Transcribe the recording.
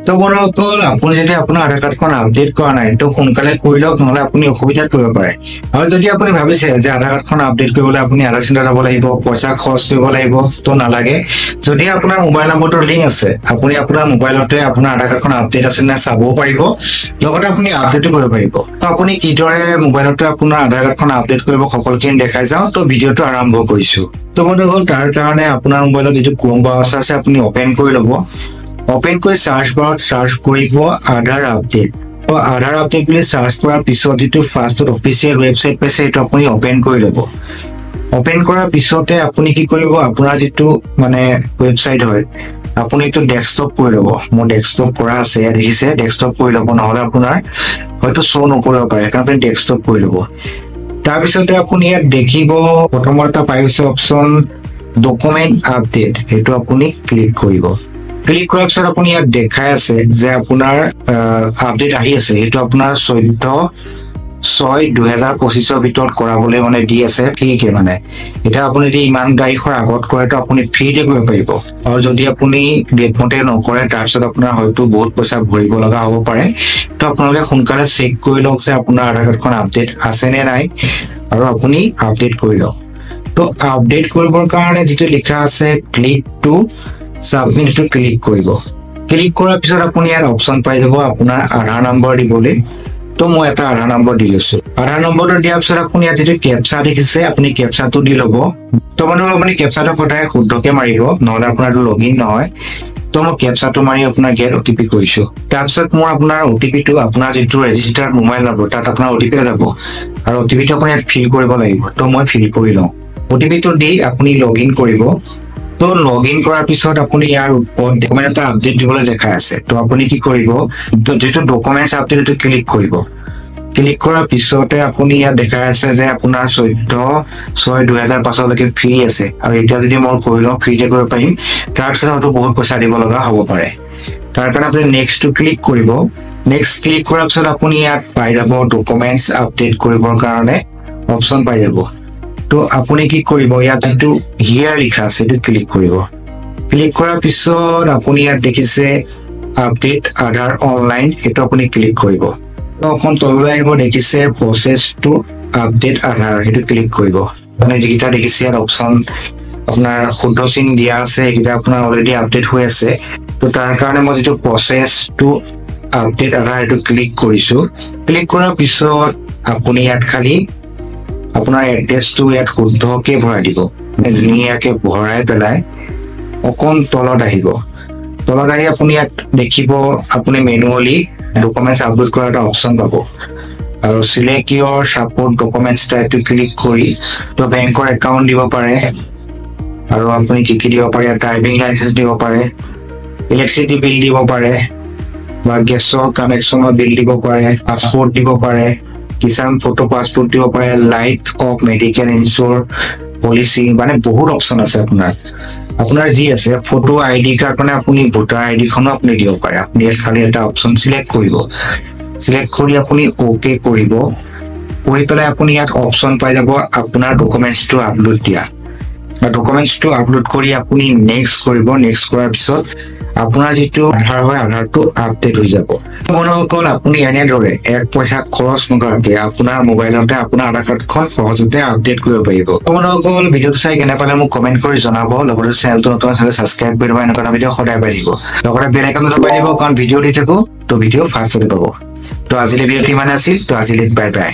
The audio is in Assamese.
তো বন্ধুসকল আপুনি যদি আপোনাৰ আধাৰ কাৰ্ডখন আপডেট কৰা নাই তো সোনকালে কৰি লওক, নহলে আপুনি অসুবিধাত পৰিব পাৰে। আৰু যদি আপুনি ভাবিছে যে আধাৰ কাৰ্ডখন আপডেট কৰিবলৈ আপুনি আধাৰ চেণ্টাৰ যাব লাগিব, পইচা খৰচ কৰিব লাগিব, তো নালাগে। যদি আপোনাৰ মোবাইল নম্বৰটোৰ লিংক আছে, আপুনি আপোনাৰ মোবাইলতে আপোনাৰ আধাৰ কাৰ্ডখন আপডেট আছে নে চাবও পাৰিব, লগতে আপুনি আপডেটো কৰিব পাৰিব। তো আপুনি কিদৰে মোবাইলতে আপোনাৰ আধাৰ কাৰ্ডখন আপডেট কৰিব সকলোখিনি দেখাই যাওঁ। তো ভিডিঅ'টো আৰম্ভ কৰিছো। তো বন্ধুসকল তাৰ কাৰণে আপোনাৰ মোবাইলত যিটো ক্ৰোম ব্ৰাউজাৰ আছে আপুনি অপেন কৰি ল'ব। ওপেন কৰি সাৰ্চ বাৰত সাৰ্চ কৰিব আধাৰ আপডেট। তো আধাৰ আপডেট বুলি সাৰ্চ কৰাৰ পিছত যেটো ফাৰ্ষ্টত অফিচিয়েল ওয়েবসাইট পাইছে এটা আপুনি ওপেন কৰি ল'ব। ওপেন কৰাৰ পিছতে আপুনি কি কৰিব, আপোনাৰ যেটো মানে ওয়েবসাইট হয় আপুনি এটো ডেস্কটপ কৰি ল'ব। মোৰ ডেস্কটপ কৰা আছে, দেখিছে ডেস্কটপ কৰি ল'ব, নহলে আপোনাৰ হয়তো শো নকৰিব পাৰে, কাৰণ আপুনি ডেস্কটপ কৰি ল'ব। তাৰ পিছতে আপুনি ইয়াত দেখিব প্ৰথমতে এটা পাইছে অপচন ডকুমেন্ট আপডেট, এটো আপুনি ক্লিক কৰিব। ক্লিক কৰাৰ পিছত আপুনি ইয়াত দেখাই আছে যে আপোনাৰ আপডেট আহি আছে, এটো আপোনাৰ 14/6/2025 ভিতৰত কৰাবলৈ মানে দি আছে ফ্ৰীকে। মানে এটা আপুনি যদি ইমান তাৰিখৰ আগত কৰে তো আপুনি ফ্ৰীতে কৰিব পাৰিব, আৰু যদি আপুনি ডেট মতে নকৰে তাৰ পিছত আপোনাৰ হয়তো বহুত পইচা ভৰিব লগা হ'ব পাৰে। তো আপোনালোকে সোনকালে চেক কৰি লওক যে আপোনাৰ আধাৰ কাৰ্ডখন আপডেট আছে নে নাই, আৰু আপুনি আপডেট কৰি লওক। তো আপডেট কৰিবৰ কাৰণে যেটো লিখা আছে click to submit, to click কৰিব। ক্লিক কৰাৰ পিছত আপুনি ইয়াত অপচন পাই যাব আপোনাৰ আধাৰ নম্বৰ দিবলৈ। তো মই এটা আধাৰ নম্বৰ দি লৈছো। আধাৰ নম্বৰটো দিয়াৰ পিছত আপুনি ইয়াত যেটো কেপচা দেখিছে আপুনি কেপচাটো দি ল'ব। তো মানে আপুনি কেপচাটো সদায় শুদ্ধকে মাৰিব, নহলে আপোনাৰটো লগইন নহয়। তো মই কেপচাটো মাৰি আপোনাৰ গেট ওটিপি কৰিছো। তাৰপিছত মোৰ আপোনাৰ ওটিপিটো আপোনাৰ যেটো ৰেজিষ্টাৰ্ড মোবাইল নম্বৰ তাত আপোনাৰ ওটিপি যাব, আৰু ওটিপিটো আপুনি ইয়াত ফিল কৰিব লাগিব। তো মই ফিল কৰি লওঁ। ওটিপিটো দি আপুনি লগইন কৰিব। তো লগইন কৰাৰ পিছত আপুনি ইয়াৰ ওপৰত ডকুমেন্ট এটা আপডেট দিবলৈ দেখাই আছে। তো আপুনি কি কৰিব, যেটো ডকুমেন্টছ আপডেট এটো ক্লিক কৰিব। ক্লিক কৰাৰ পিছতে আপুনি ইয়াত দেখাই আছে যে আপোনাৰ 14/6/2025 লৈকে ফ্ৰী আছে, আৰু এতিয়া যদি মই কৰি লওঁ ফ্ৰীতে কৰিব পাৰিম। তাৰ পিছত হয়তো বহুত পইচা দিব লগা হ'ব পাৰে। তাৰ কাৰণে আপুনি নেক্সটটো ক্লিক কৰিব। নেক্সট ক্লিক কৰাৰ পিছত আপুনি ইয়াত পাই যাব ডকুমেন্টছ আপডেট কৰিবৰ কাৰণে অপচন পাই যাব। তো আপুনি কি কৰিব, ইয়াত যেটো হিয়াৰ লিখা আছে এটো ক্লিক কৰিব। ক্লিক কৰাৰ পিছত আপুনি ইয়াত দেখিছে আপডেট আধাৰ অনলাইন, এটো আপুনি ক্লিক কৰিব। তো অকণ তললৈ আহিব, দেখিছে প্ৰচেছ টু আপডেট আধাৰ, এটো ক্লিক কৰিব। মানে যিকেইটা দেখিছে ইয়াত অপচন আপোনাৰ শুদ্ধ চিন দিয়া আছে, এইকেইটা আপোনাৰ অলৰেডি আপডেট হৈ আছে। তো তাৰ কাৰণে মই যেটো প্ৰচেছ টু আপডেট আধাৰ এটো ক্লিক কৰিছো। ক্লিক কৰাৰ পিছত আপুনি ইয়াত খালি আপোনাৰ এড্ৰেছটো ইয়াত শুদ্ধকে ভৰাই দিব। ধুনীয়াকে ভৰাই পেলাই অকণ তলত আহিব। তলত আহি আপুনি ইয়াত দেখিব আপুনি মেনুৱেলি ডকুমেন্টছ আপলোড কৰাৰ এটা অপচন পাব, আৰু সিলেক্ট ইয়ৰ সাপোৰ্ট ডকুমেন্টছ টাইপটো ক্লিক কৰি তো বেংকৰ একাউণ্ট দিব পাৰে, আৰু আপুনি কি কি দিব পাৰে, ড্ৰাইভিং লাইসেন্স দিব পাৰে, ইলেক্ট্ৰিচিটি বিল দিব পাৰে, বা গেছৰ কানেকশ্যনৰ বিল দিব পাৰে, পাছপোৰ্ট দিব পাৰে, কিষাণ ফটো পাছপোৰ্ট দিব পাৰে, লাইফ অফ মেডিকেল ইনচুৰ পলিচি, মানে বহুত অপচন আছে আপোনাৰ যি আছে। ফটো আইডি কাৰ্ড মানে আপুনি ভোটাৰ আইডি খনো আপুনি দিব পাৰে। আপুনি খালি এটা অপচন সিলেক্ট কৰিব। সিলেক্ট কৰি আপুনি ওকে কৰিব। কৰি পেলাই আপুনি ইয়াত অপচন পাই যাব আপোনাৰ ডকুমেন্টছটো আপলোড দিয়া। ডকুমেন্টছটো আপলোড কৰি আপুনি নেক্সট কৰিব। নেক্সট কৰাৰ পিছত আপোনাৰ যেটো আধাৰ হয় আধাৰটো আপডেট হৈ যাব। বন্ধুসকল আপুনি এনেদৰে এক পইচা খৰচ নকৰাকৈ আপোনাৰ মোবাইলতে আপোনাৰ আধাৰ কাৰ্ডখন সহজতে আপডেট কৰিব পাৰিব। বন্ধুসকল ভিডিঅ'টো চাই কেনে পালে মোক কমেন্ট কৰি জনাব, লগতে চেনেলটো নতুন আছে সাবস্ক্ৰাইব কৰি দিব, এনেকুৱা ভিডিঅ' সদায় পাই থাকিব। লগতে বেল আইকনটো দবাই দিব, কাৰণ ভিডিঅ' দি থাকো তো ভিডিঅ' ফাৰ্ষ্টতে পাব। তো আজিলৈ ভিডিঅ'টো ইমানে আছিল। তো আজিলৈ বাই বাই।